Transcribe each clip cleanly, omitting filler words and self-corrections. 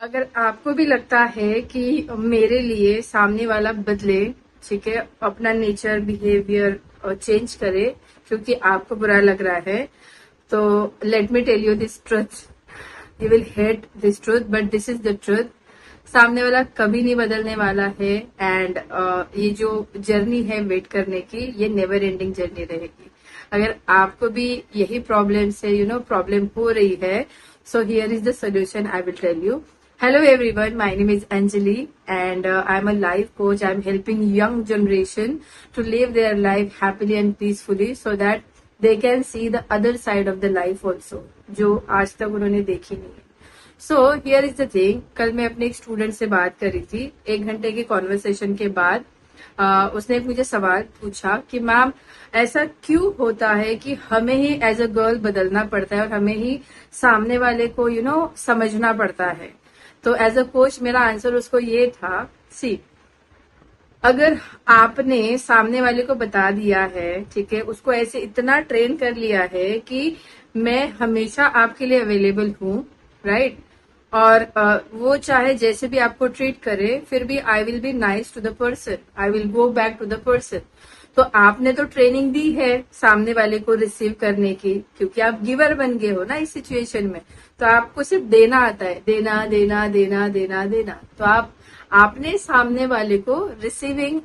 अगर आपको भी लगता है कि मेरे लिए सामने वाला बदले, ठीक है, अपना नेचर बिहेवियर चेंज करे क्योंकि आपको बुरा लग रहा है, तो let me tell you this truth. You will hate this truth but this is the truth. सामने वाला कभी नहीं बदलने वाला है। एंड ये जो जर्नी है वेट करने की, ये नेवर एंडिंग जर्नी रहेगी। अगर आपको भी यही प्रॉब्लम से प्रॉब्लम हो रही है, so here is the solution I will tell you. Hello everyone, my name is Anjali and I'm a life coach. I'm helping young generation to live their life happily and peacefully so that they can see the other side of the life also, जो आज तक उन्होंने देखी नहीं है। So here is the thing, कल मैं अपने एक स्टूडेंट से बात कर रही थी। 1 घंटे की कॉन्वर्सेशन के बाद उसने मुझे सवाल पूछा कि मैम ऐसा क्यों होता है कि हमें ही एज अ गर्ल बदलना पड़ता है और हमें ही सामने वाले को समझना पड़ता है। तो एज अ कोच मेरा आंसर उसको ये था, सी, अगर आपने सामने वाले को बता दिया है, ठीक है, उसको ऐसे इतना ट्रेन कर लिया है कि मैं हमेशा आपके लिए अवेलेबल हूं, राइट, और वो चाहे जैसे भी आपको ट्रीट करे, फिर भी I will be nice to the person, I will go back to the person. तो आपने तो ट्रेनिंग दी है सामने वाले को रिसीव करने की, क्योंकि आप गिवर बन गए हो ना इस सिचुएशन में। तो आपको सिर्फ देना आता है, देना देना देना देना देना। तो आपने सामने वाले को रिसीविंग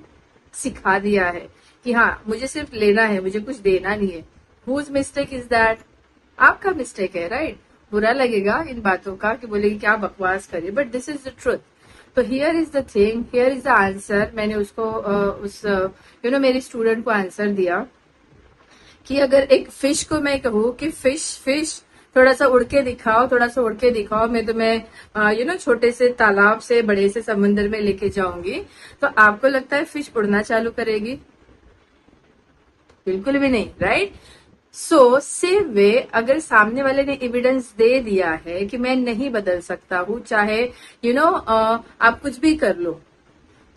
सिखा दिया है कि हाँ मुझे सिर्फ लेना है, मुझे कुछ देना नहीं है। Whose mistake is that? आपका मिस्टेक है, राइट। बुरा लगेगा इन बातों का कि बोलेगी क्या बकवास करे, but this is the truth. तो here is the thing, here is the answer. मैंने उसको मेरे स्टूडेंट को आंसर दिया कि अगर एक फिश को मैं कहूँ कि फिश फिश थोड़ा सा उड़ के दिखाओ, थोड़ा सा उड़ के दिखाओ, मैं तुम्हें छोटे से तालाब से बड़े से समुद्र में लेके जाऊंगी, तो आपको लगता है फिश उड़ना चालू करेगी? बिल्कुल भी नहीं, राइट। सो सेम वे, अगर सामने वाले ने एविडेंस दे दिया है कि मैं नहीं बदल सकता हूँ, चाहे आप कुछ भी कर लो,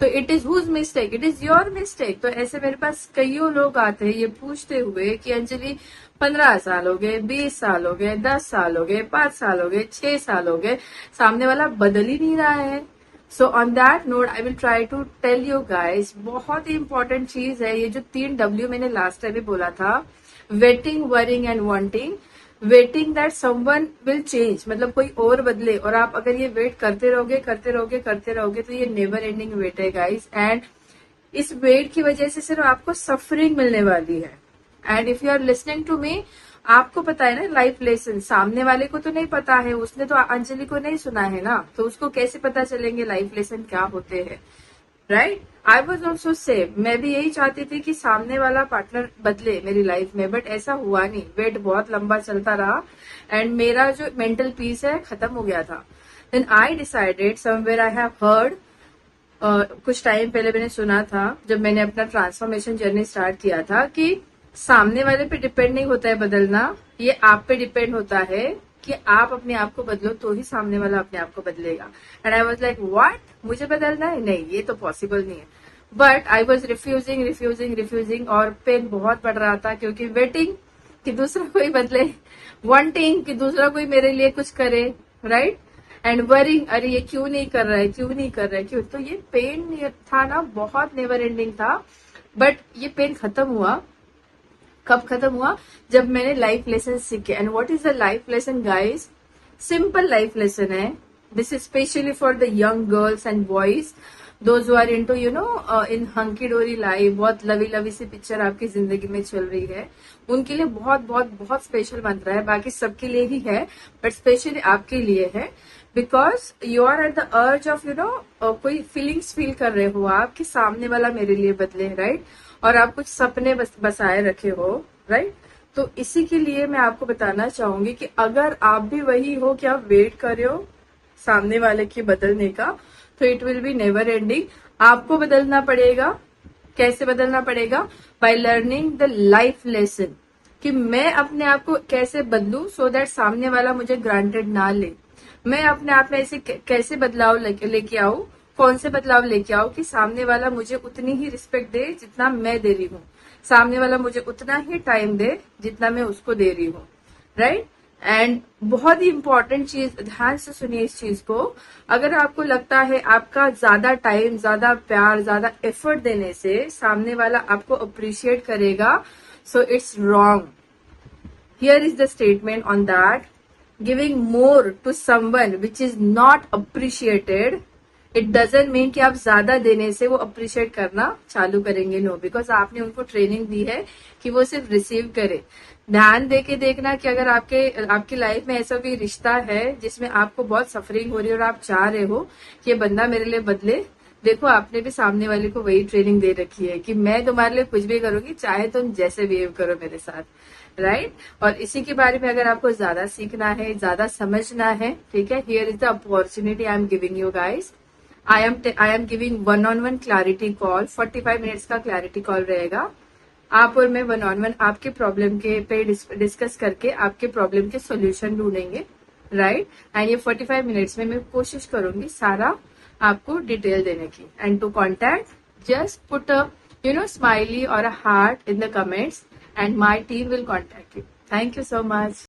तो it is whose mistake? It is your mistake. तो ऐसे मेरे पास कईयों लोग आते हैं ये पूछते हुए कि अंजलि 15 साल हो गए, 20 साल हो गए, 10 साल हो गए, 5 साल हो गए, 6 साल हो गए, सामने वाला बदल ही नहीं रहा है। So on that note I will try to tell you guys, बहुत ही इंपॉर्टेंट चीज है ये जो 3W मैंने लास्ट टाइम भी बोला था, waiting, worrying and wanting. Waiting that someone will change, मतलब कोई और बदले, और आप अगर ये वेट करते रहोगे करते रहोगे करते रहोगे तो ये नेवर एंडिंग वेट है गाइस। एंड इस वेट की वजह से सिर्फ आपको सफरिंग मिलने वाली है। And if you are listening to me, आपको पता है ना लाइफ लेसन, सामने वाले को तो नहीं पता है, उसने तो अंजलि को नहीं सुना है ना, तो उसको कैसे पता चलेंगे लाइफ लेसन क्या होते हैं, right. I was also same, मैं भी यही चाहती थी कि सामने वाला पार्टनर बदले मेरी लाइफ में, बट ऐसा हुआ नहीं। वेट बहुत लंबा चलता रहा एंड मेरा जो मेंटल पीस है खत्म हो गया था। Then I decided, somewhere I have heard, कुछ टाइम पहले मैंने सुना था जब मैंने अपना ट्रांसफॉर्मेशन जर्नी स्टार्ट किया था, कि सामने वाले पे डिपेंड नहीं होता है बदलना, ये आप पे डिपेंड होता है कि आप अपने आप को बदलो तो ही सामने वाला अपने आप को बदलेगा। And I was like what, मुझे बदलना है? नहीं, ये तो पॉसिबल नहीं है। But I was refusing refusing refusing, और पेन बहुत बढ़ रहा था, क्योंकि वेटिंग कि दूसरा कोई बदले, वांटिंग कि दूसरा कोई मेरे लिए कुछ करे, राइट, एंड वरिंग, अरे ये क्यों नहीं कर रहा है, क्यों नहीं कर रहा है, क्यों। तो ये पेन था ना, बहुत नेवर एंडिंग था। बट ये पेन खत्म हुआ, कब खत्म हुआ? जब मैंने लाइफ लेसन सीखे। And what is the life lesson guys? Simple life lesson है। This is specially for the young girls and boys, those who are into in hunky dory life, बहुत लवी लवी सी पिक्चर आपकी जिंदगी में चल रही है, उनके लिए बहुत बहुत बहुत स्पेशल मंत्र है। बाकी सबके लिए ही है, बट स्पेशली आपके लिए है, because you are at the urge of कोई फीलिंग्स फील कर रहे हो आप कि सामने वाला मेरे लिए बदले, राइट, और आप कुछ सपने बसाए रखे हो, राइट। तो इसी के लिए मैं आपको बताना चाहूंगी कि अगर आप भी वही हो कि आप वेट कर रहे हो सामने वाले के बदलने का, तो it will be never ending. आपको बदलना पड़ेगा। कैसे बदलना पड़ेगा? By learning the life lesson, कि मैं अपने आप को कैसे बदलूं सो दैट सामने वाला मुझे ग्रांटेड ना ले। मैं अपने आप में ऐसे कैसे बदलाव लेके आऊं, कौन से बदलाव लेके आओ कि सामने वाला मुझे उतनी ही रिस्पेक्ट दे जितना मैं दे रही हूँ, सामने वाला मुझे उतना ही टाइम दे जितना मैं उसको दे रही हूँ, राइट। एंड बहुत ही इंपॉर्टेंट चीज, ध्यान से सुनिए इस चीज को, अगर आपको लगता है आपका ज्यादा टाइम, ज्यादा प्यार, ज्यादा एफर्ट देने से सामने वाला आपको अप्रिशिएट करेगा, so it's wrong. Here is the statement on that. Giving more to someone which is not appreciated, it doesn't mean कि आप ज्यादा देने से वो अप्रिशिएट करना चालू करेंगे. नो, बिकॉज आपने उनको ट्रेनिंग दी है कि वो सिर्फ रिसीव करे. ध्यान देके देखना कि अगर आपकी लाइफ में ऐसा कोई रिश्ता है जिसमें आपको बहुत सफरिंग हो रही है और आप चाह रहे हो कि ये बंदा मेरे लिए बदले, देखो आपने भी सामने वाले को वही ट्रेनिंग दे रखी है कि मैं तुम्हारे लिए कुछ भी करूंगी, चाहे तुम जैसे बिहेव करो मेरे साथ, राइट. और इसी के बारे में अगर आपको ज्यादा सीखना है, ज्यादा समझना है, ठीक है, here is the opportunity I am giving you guys. I am giving 1-on-1 clarity call. 45 minutes का क्लैरिटी कॉल रहेगा. आप और मैं 1-on-1 आपके प्रॉब्लम के पे डिस्कस करके आपके प्रॉब्लम के सॉल्यूशन ढूंढेंगे, राइट. एंड ये 45 मिनट्स में मैं कोशिश करूंगी सारा आपको डिटेल देने की. And to contact just put a smiley और a heart in the comments and my team will contact you. Thank you so much.